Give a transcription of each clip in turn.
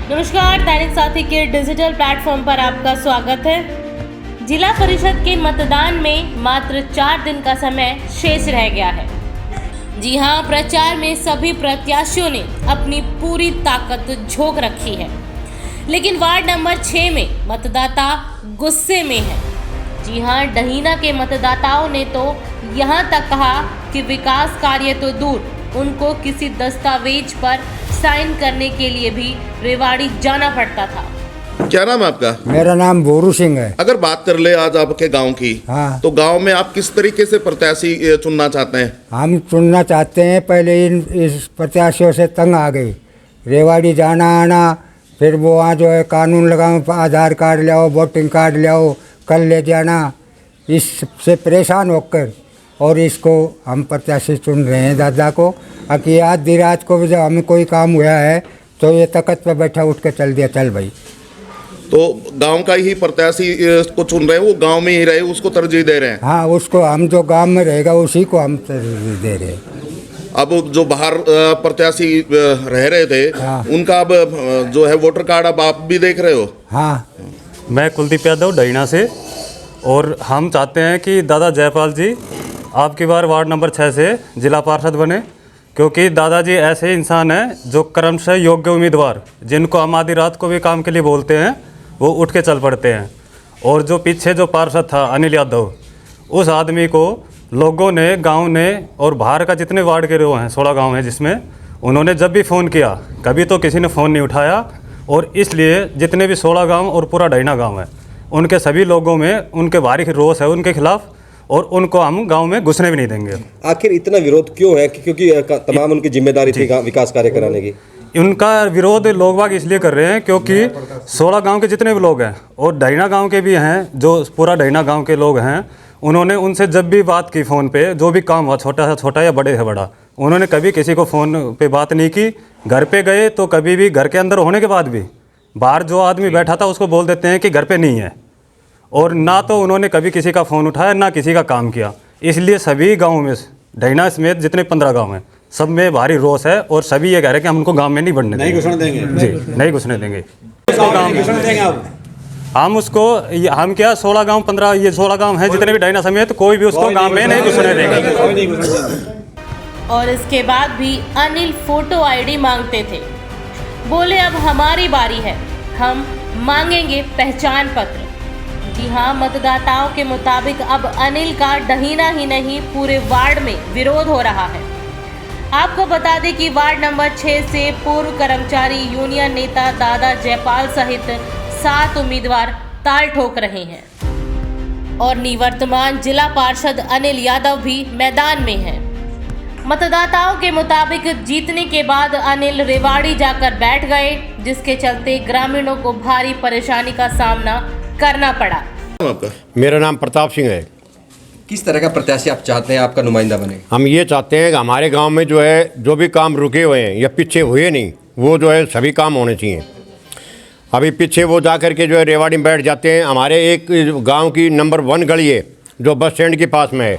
नमस्कार, दैनिक साथी के डिजिटल प्लेटफॉर्म पर आपका स्वागत है। जिला परिषद के मतदान में मात्र 4 दिन का समय शेष रह गया है। जी हां, प्रचार में सभी प्रत्याशियों ने अपनी पूरी ताकत झोंक रखी है, लेकिन वार्ड नंबर 6 में मतदाता गुस्से में है। जी हां, डहीना के मतदाताओं ने तो यहां तक कहा कि विकास कार्य तो दूर, उनको किसी दस्तावेज पर साइन करने के लिए भी रेवाड़ी जाना पड़ता था। क्या नाम है आपका? मेरा नाम बोरू सिंह है। अगर बात कर ले आज आपके गांव की, हाँ। तो गांव में आप किस तरीके से प्रत्याशी चुनना चाहते हैं? हम चुनना चाहते हैं, पहले इस प्रत्याशियों से तंग आ गई। रेवाड़ी जाना आना, फिर वो वहाँ जो है कानून लगाओ, आधार कार्ड ले आओ, वोटिंग कार्ड ले आओ, कल ले जाना, इससे परेशान होकर और इसको हम प्रत्याशी चुन रहे हैं दादा को। कि आज दी रात को भी जब हमें कोई काम हुआ है तो ये तख्त पर बैठा उठ के चल दिया, चल भाई। तो गांव का ही प्रत्याशी को चुन रहे हैं, वो गांव में ही रहे, उसको तरजीह दे रहे हैं। हाँ, उसको हम जो गांव में रहेगा उसी को हम तरजीह दे रहे हैं। अब जो बाहर प्रत्याशी रह रहे थे, हाँ। उनका अब जो है वोटर कार्ड अब आप भी देख रहे हो। हाँ, मैं कुलदीप यादव डहीना से, और हम चाहते हैं कि दादा जयपाल जी आपकी बार वार्ड नंबर 6 से जिला पार्षद बने, क्योंकि दादाजी ऐसे इंसान हैं जो क्रमशः योग्य उम्मीदवार, जिनको हम आधी रात को भी काम के लिए बोलते हैं, वो उठ के चल पड़ते हैं। और जो पीछे जो पार्षद था अनिल यादव, उस आदमी को लोगों ने, गांव ने और बाहर का जितने वार्ड के लोग हैं, 16 गांव हैं जिसमें, उन्होंने जब भी फ़ोन किया कभी तो किसी ने फ़ोन नहीं उठाया। और इसलिए जितने भी 16 गाँव और पूरा डहीना गाँव है, उनके सभी लोगों में उनके भारी रोष है उनके खिलाफ़, और उनको हम गांव में घुसने भी नहीं देंगे। आखिर इतना विरोध क्यों है? क्योंकि तमाम उनकी जिम्मेदारी थी विकास कार्य कराने की। उनका विरोध लोग बाग इसलिए कर रहे हैं क्योंकि 16 गांव के जितने भी लोग हैं और डहीना गांव के भी हैं, जो पूरा डहीना गांव के लोग हैं, उन्होंने उनसे जब भी बात की फ़ोन पे, जो भी काम हुआ, छोटा से छोटा या बड़े से बड़ा, उन्होंने कभी किसी को फ़ोन पे बात नहीं की। घर पे गए तो कभी भी, घर के अंदर होने के बाद भी, बाहर जो आदमी बैठा था उसको बोल देते हैं कि घर पे नहीं है। और ना तो उन्होंने कभी किसी का फ़ोन उठाया, ना किसी का काम किया। इसलिए सभी गाँव में, डहीना समेत जितने 15 गाँव हैं, सब में भारी रोष है, और सभी ये कह रहे हैं कि हम उनको गांव में नहीं बढ़ने देंगे। नहीं घुसने देंगे जी, नहीं घुसने देंगे। आप हम उसको, हम क्या 16 गांव 15, ये 16 गांव हैं जितने भी डहीना समेत, कोई भी उसको गांव में नहीं घुसने देंगे। और इसके बाद भी अनिल फोटो आईडी मांगते थे। बोले अब हमारी बारी है, हम मांगेंगे पहचान पत्र। जी हाँ, मतदाताओं के मुताबिक अब अनिल का डहीना ही नहीं पूरे वार्ड में विरोध हो रहा है। आपको बता दें कि वार्ड नंबर 6 से पूर्व कर्मचारी यूनियन नेता दादा जयपाल सहित 7 उम्मीदवार ताल ठोक रहे हैं, और निवर्तमान जिला पार्षद अनिल यादव भी मैदान में हैं। मतदाताओं के मुताबिक जीतने के बाद अनिल रेवाड़ी जाकर बैठ गए, जिसके चलते ग्रामीणों को भारी परेशानी का सामना करना पड़ा। आपका? मेरा नाम प्रताप सिंह है। किस तरह का प्रत्याशी आप चाहते हैं आपका नुमाइंदा बने? हम ये चाहते हैं कि हमारे गांव में जो है, जो भी काम रुके हुए हैं या पीछे हुए नहीं, वो जो है सभी काम होने चाहिए। अभी पीछे वो जा कर के जो है रेवाड़ी में बैठ जाते हैं। हमारे एक गांव की नंबर 1 गली है जो बस स्टैंड के पास में है,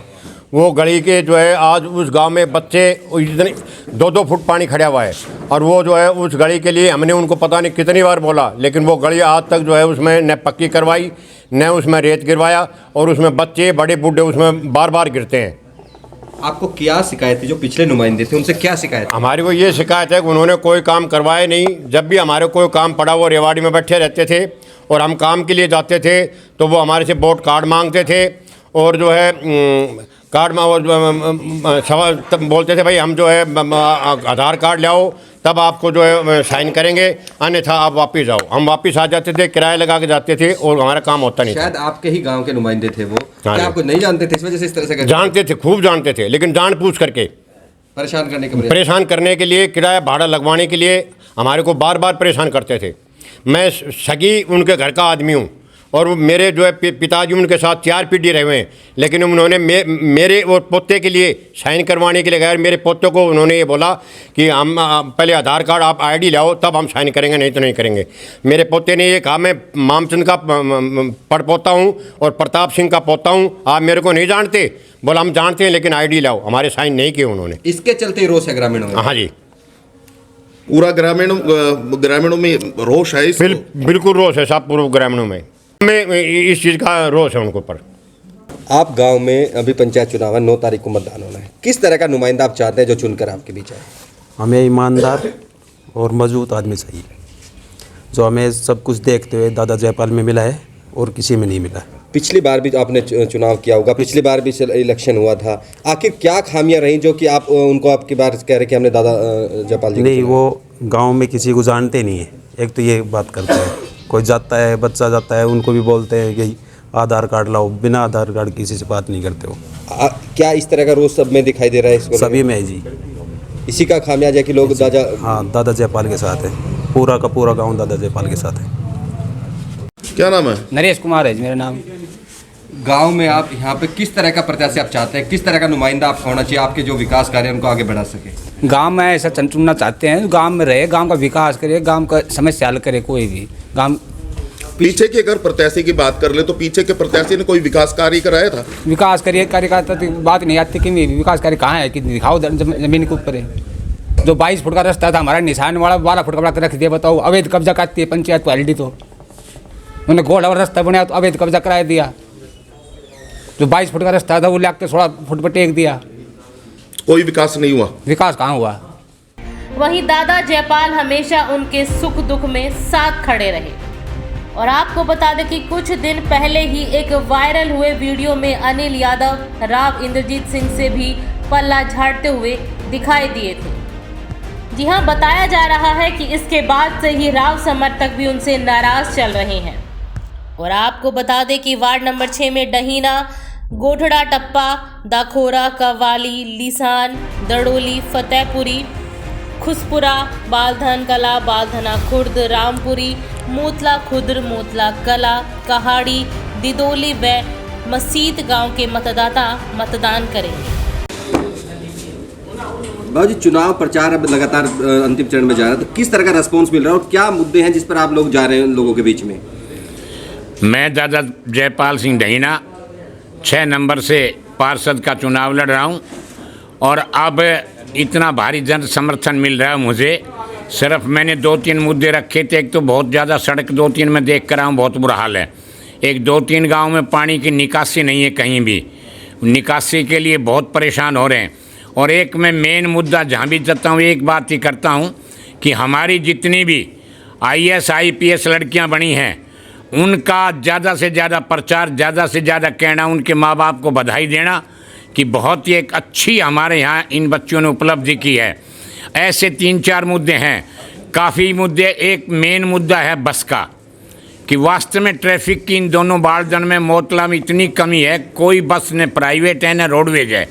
वो गली के जो है आज उस गांव में बच्चे इतने 2-2 फुट पानी खड़ा हुआ है, और वो जो है उस गली के लिए हमने उनको पता नहीं कितनी बार बोला, लेकिन वो गली आज तक जो है उसमें न पक्की करवाई, न उसमें रेत गिरवाया, और उसमें बच्चे बड़े बूढ़े उसमें बार बार गिरते हैं। आपको क्या शिकायत थी? जो पिछले नुमाइंदे थे उनसे क्या शिकायत? हमारी को ये शिकायत है कि उन्होंने कोई काम करवाया नहीं। जब भी हमारे कोई काम पड़ा वो रेवाड़ी में बैठे रहते थे, और हम काम के लिए जाते थे तो वो हमारे से वोट कार्ड मांगते थे, और जो है कार्ड में तब बोलते थे भाई हम जो है आधार कार्ड ले आओ, तब आपको जो है साइन करेंगे, अन्यथा आप वापस जाओ। हम वापस आ जाते थे, किराया लगा के जाते थे, और हमारा काम होता नहीं। शायद आपके ही गांव के नुमाइंदे थे वो। हाँ, क्या आपको नहीं जानते थे, इस वजह से इस तरह से जानते थे, खूब जानते थे, लेकिन जान पूछ करके परेशान करने के लिए, किराया भाड़ा लगवाने के लिए हमारे को बार बार परेशान करते थे। मैं सगी उनके घर का आदमी हूँ, और मेरे जो है पिताजी उनके साथ 4 पीढ़ी रहे हुए हैं, लेकिन उन्होंने मेरे और पोते के लिए साइन करवाने के लिए गए। मेरे पोते को उन्होंने ये बोला कि हम पहले आधार कार्ड आप आईडी लाओ, तब हम साइन करेंगे, नहीं तो नहीं करेंगे। मेरे पोते ने ये कहा मैं मामचंद का पड़पोता हूँ और प्रताप सिंह का पोता हूँ, आप मेरे को नहीं जानते? बोला हम जानते हैं, लेकिन आईडी लाओ। हमारे साइन नहीं किए उन्होंने। इसके चलते रोष है ग्रामीणों में। हाँ जी। पूरा ग्रामीणों में रोष है बिल्कुल रोष है साहब, पूर्व ग्रामीणों में इस चीज़ का रोष है उनको पर। आप गांव में अभी पंचायत चुनाव है, 9 तारीख को मतदान होना है, किस तरह का नुमाइंदा आप चाहते हैं जो चुनकर आपके बीच आए? हमें ईमानदार और मजबूत आदमी चाहिए जो हमें सब कुछ देखते हुए दादा जयपाल में मिला है और किसी में नहीं मिला। पिछली बार भी आपने चुनाव किया होगा, पिछली बार भी इलेक्शन हुआ था, आखिर क्या खामियां रही जो कि आप उनको आपकी बार कह रहे कि हमने दादा जयपाल जी नहीं, वो गांव में किसी को जानते नहीं है, एक तो ये बात करते हैं। कोई जाता है, बच्चा जाता है, उनको भी बोलते हैं कि आधार कार्ड लाओ, बिना आधार कार्ड किसी से बात नहीं करते हो। क्या इस तरह का रोज सब में दिखाई दे रहा है? इसको सभी में जी, इसी का खामियाजा है कि लोग दादा जयपाल के साथ है, पूरा का पूरा गाँव दादा जयपाल के साथ है। क्या नाम है? नरेश कुमार है जी मेरा नाम। गांव में आप यहाँ पे किस तरह का प्रत्याशी आप चाहते हैं, किस तरह का नुमाइंदा आपका होना चाहिए आपके जो विकास कार्य उनको आगे बढ़ा सके? गांव में ऐसा चुनना चाहते हैं गांव में रहे, गांव का विकास करे, गांव का समस्या हल करे। कोई भी गांव पीछे के अगर प्रत्याशी की बात कर ले तो पीछे के प्रत्याशी ने कोई विकास कार्य कराया था? विकास कार्य कार्यकर्ता की बात नहीं आती कि विकास कार्य कहाँ है कि दिखाओ, जमीन के ऊपर है। जो 22 फुट का रास्ता था हमारा निशान वाला 12 फुट का बड़ा रख दिया। बताओ, अवैध कब्जा करती है पंचायत को एलडी, तो उन्होंने गोल और रास्ता बनाया तो अवैध कब्जा कराया दिया। जो 22 फुट का रास्ता था वो ला के 16 फुट पर टेक दिया। कोई विकास नहीं हुआ। विकास कहाँ हुआ? वहीं दादा जयपाल हमेशा उनके सुख दुख में साथ खड़े रहे। और आपको बता दें कि कुछ दिन पहले ही एक वायरल हुए वीडियो में अनिल यादव राव इंद्रजीत सिंह से भी पल्ला झाड़ते हुए दिखाई दिए थे। जी हां, बताया जा रहा है कि इसके बाद से ही राव समर्थक भी उनसे नाराज चल रहे हैं। और आपको बता दें कि वार्ड नंबर 6 में डहीना, गोठड़ा टप्पा, दाखोरा, कव्वाली, लिसान, दड़ोली, फतेहपुरी, खुसपुरा, बालधन कला, बालधना खुर्द, रामपुरी, मोतला खुर्द, मोतला कला, कहाड़ी, दिदोली व मसीत गांव के मतदाता मतदान करेंगे। बाबू जी, चुनाव प्रचार अब लगातार अंतिम चरण में जा रहा है, तो किस तरह का रिस्पॉन्स मिल रहा है और क्या मुद्दे हैं जिस पर आप लोग जा रहे हैं लोगों के बीच में? मैं दादा जयपाल सिंह डहीना 6 नंबर से पार्षद का चुनाव लड़ रहा हूं और अब इतना भारी जन समर्थन मिल रहा है मुझे। सिर्फ मैंने 2-3 मुद्दे रखे थे। एक तो बहुत ज़्यादा सड़क 2-3 में देख कर आया हूँ, बहुत बुरा हाल है। एक 2-3 गांव में पानी की निकासी नहीं है, कहीं भी निकासी के लिए बहुत परेशान हो रहे हैं। और एक मैं मेन मुद्दा जहाँ भी जाता हूँ एक बात ही करता हूँ कि हमारी जितनी भी IAS IPS लड़कियाँ बनी हैं उनका ज़्यादा से ज़्यादा प्रचार, ज़्यादा से ज़्यादा कहना, उनके माँ बाप को बधाई देना कि बहुत ही एक अच्छी हमारे यहाँ इन बच्चों ने उपलब्धि की है। ऐसे 3-4 मुद्दे हैं, काफ़ी मुद्दे। एक मेन मुद्दा है बस का, कि वास्तव में ट्रैफिक की इन दोनों बालदन में मोतला में इतनी कमी है, कोई बस न प्राइवेट है न रोडवेज है।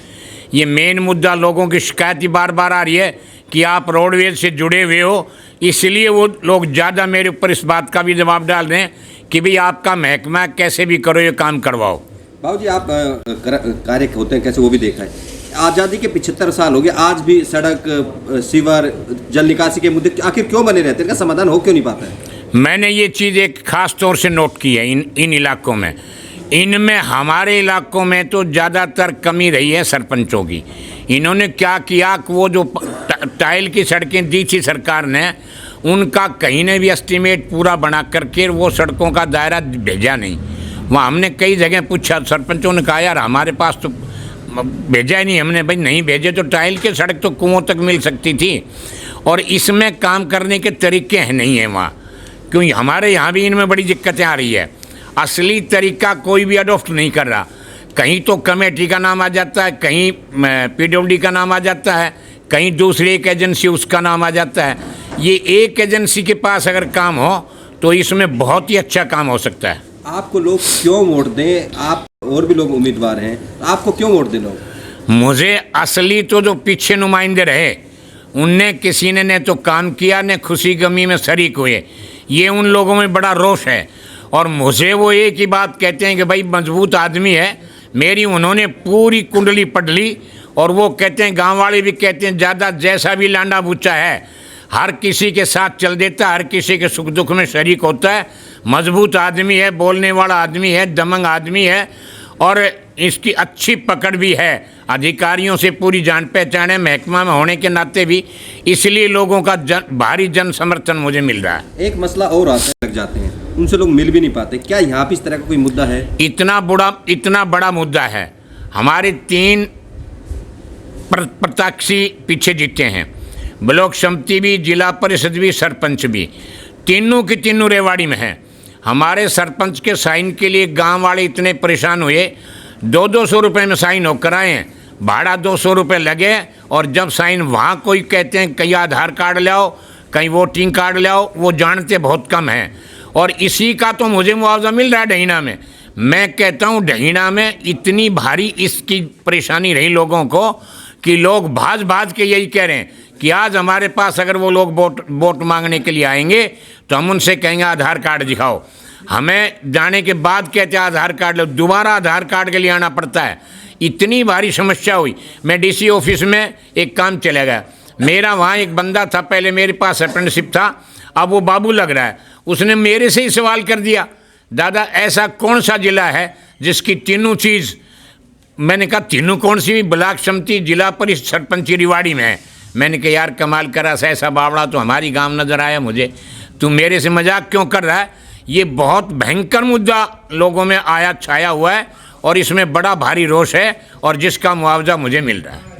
ये मेन मुद्दा, लोगों की शिकायत ही बार बार आ रही है कि आप रोडवेज से जुड़े हुए हो, इसलिए वो लोग ज़्यादा मेरे ऊपर इस बात का भी जवाब डाल रहे हैं कि भाई आपका महकमा कैसे भी करो, ये काम करवाओ। बाबू जी, आप कार्य होते हैं कैसे वो भी देखा है। आज़ादी के 75 साल हो गए, आज भी सड़क, सीवर, जल निकासी के मुद्दे आखिर क्यों बने रहते हैं? इनका समाधान हो क्यों नहीं पाता है? मैंने ये चीज़ एक ख़ास तौर से नोट की है इन इलाकों में। इनमें हमारे इलाकों में तो ज़्यादातर कमी रही है सरपंचों की। इन्होंने क्या किया कि वो जो टाइल की सड़कें दी थी सरकार ने, उनका कहीं ने भी एस्टीमेट पूरा बना करके वो सड़कों का दायरा भेजा नहीं। वहाँ हमने कई जगह पूछा, सरपंचों ने कहा यार हमारे पास तो भेजा ही नहीं। हमने भाई नहीं भेजे तो टाइल के सड़क तो कुओं तक मिल सकती थी। और इसमें काम करने के तरीके हैं नहीं है वहाँ, क्योंकि हमारे यहाँ भी इनमें बड़ी दिक्कतें आ रही है। असली तरीका कोई भी अडॉप्ट नहीं कर रहा। कहीं तो कमेटी का नाम आ जाता है, कहीं PWD का नाम आ जाता है, कहीं दूसरी एक एजेंसी उसका नाम आ जाता है। ये एक एजेंसी के पास अगर काम हो तो इसमें बहुत ही अच्छा काम हो सकता है। आपको लोग क्यों वोट दें? आप और भी लोग उम्मीदवार हैं, आपको क्यों वोट दें लोग? मुझे असली तो जो पीछे नुमाइंदे रहे उनने किसी ने तो काम किया, ने खुशी गमी में शरीक हुए। ये उन लोगों में बड़ा रोष है। और मुझे वो एक ही बात कहते हैं कि भाई मजबूत आदमी है। मेरी उन्होंने पूरी कुंडली पढ़ ली और वो कहते हैं, गांव वाले भी कहते हैं, ज़्यादा जैसा भी लांडा बूचा है, हर किसी के साथ चल देता, हर किसी के सुख दुख में शरीक होता है। मजबूत आदमी है, बोलने वाला आदमी है, दमंग आदमी है और इसकी अच्छी पकड़ भी है, अधिकारियों से पूरी जान पहचान है, महकमा में होने के नाते भी, इसलिए लोगों का भारी जन समर्थन मुझे मिल रहा है। एक मसला और आता है, लग जाते हैं, उनसे लोग मिल भी नहीं पाते। क्या यहाँ पे इस तरह का कोई मुद्दा है? इतना बड़ा मुद्दा है। हमारे 3 प्रत्याशी पीछे जीते हैं, ब्लॉक समिति भी, जिला परिषद भी, सरपंच भी, तीनों की तीनों रेवाड़ी में हैं। हमारे सरपंच के साइन के लिए गांव वाले इतने परेशान हुए, 200 रुपये में साइन होकर आए हैं, भाड़ा 200 रुपये लगे, और जब साइन वहाँ कोई कहते हैं कहीं आधार कार्ड ले आओ, कहीं वोटिंग कार्ड ले आओ, वो जानते बहुत कम हैं। और इसी का तो मुझे मुआवजा मिल रहा है डहीना में। मैं कहता हूँ डहीना में इतनी भारी इसकी परेशानी रही लोगों को कि लोग भाज के यही कह रहे हैं कि आज हमारे पास अगर वो लोग वोट मांगने के लिए आएंगे तो हम उनसे कहेंगे आधार कार्ड दिखाओ। हमें जाने के बाद कहते हैं आधार कार्ड लो, दोबारा आधार कार्ड के लिए आना पड़ता है। इतनी भारी समस्या हुई। मैं डीसी ऑफिस में एक काम चला गया, मेरा वहाँ एक बंदा था, पहले मेरे पास अप्रेंटिसशिप था, अब वो बाबू लग रहा है, उसने मेरे से ही सवाल कर दिया, दादा ऐसा कौन सा जिला है जिसकी तीनों चीज़, मैंने कहा तीनों कौन सी, ब्लॉक समिति, जिला परिषद, सरपंची रिवाड़ी में है। मैंने कहा यार कमाल करा, ऐसा बावड़ा तो हमारी गांव नज़र आया मुझे, तू मेरे से मजाक क्यों कर रहा है। ये बहुत भयंकर मुद्दा लोगों में आया छाया हुआ है और इसमें बड़ा भारी रोष है और जिसका मुआवजा मुझे मिल रहा है।